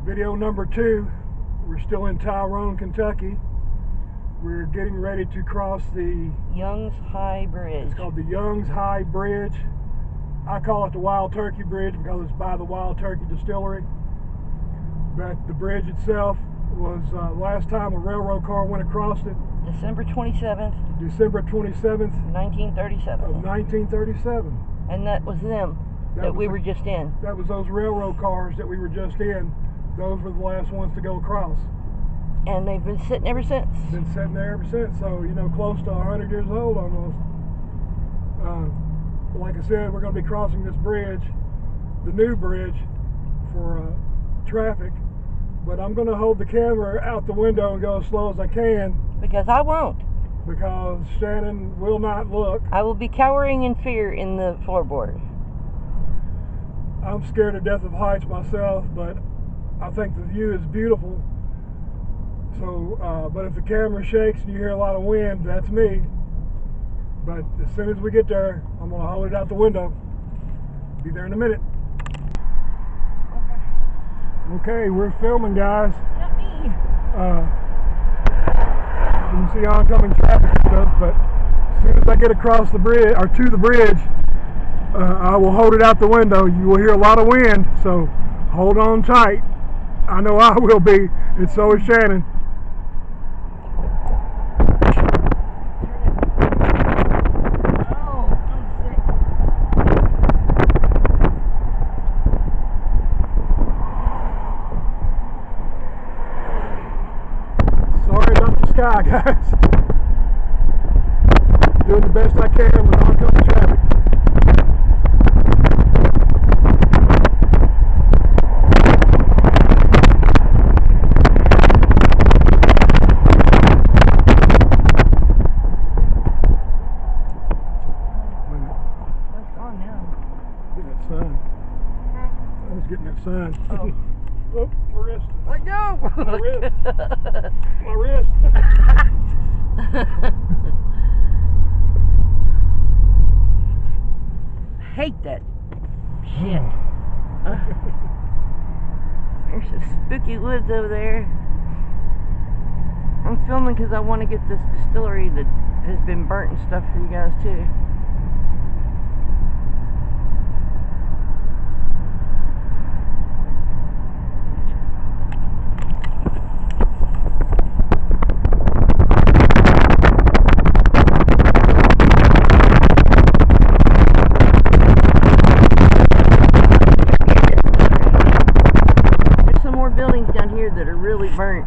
Video number 2. We're still in Tyrone, Kentucky. We're getting ready to cross the Young's High Bridge. It's called the Young's High Bridge. I call it the Wild Turkey Bridge because it's by the Wild Turkey Distillery. But the bridge itself was last time a railroad car went across it. December 27th, December 27th 1937. of 1937. And that was them that we were just in. That was those railroad cars that we were just in. Those were the last ones to go across. And they've been sitting ever since. Been sitting there ever since. So, you know, close to 100 years old almost. Like I said, we're going to be crossing this bridge, the new bridge, for traffic. But I'm going to hold the camera out the window and go as slow as I can. Because I won't. Because Shannon will not look. I will be cowering in fear in the floorboard. I'm scared to death of heights myself, but I think the view is beautiful. So, but if the camera shakes and you hear a lot of wind, that's me. But as soon as we get there, I'm going to hold it out the window. Be there in a minute. Okay, we're filming, guys. Not me. You can see oncoming traffic and stuff, but as soon as I get across the bridge, or to the bridge, I will hold it out the window. You will hear a lot of wind, so hold on tight. I know I will be, and so is Shannon. Oh, I'm sick. Sorry about the sky, guys. Doing the best I can with oncoming traffic. Sign. I was getting that sign. Oh. Oh, my wrist. Let go! My wrist. My wrist. Hate that shit. There's some spooky woods over there. I'm filming because I want to get this distillery that has been burnt and stuff for you guys too. Buildings down here that are really burnt.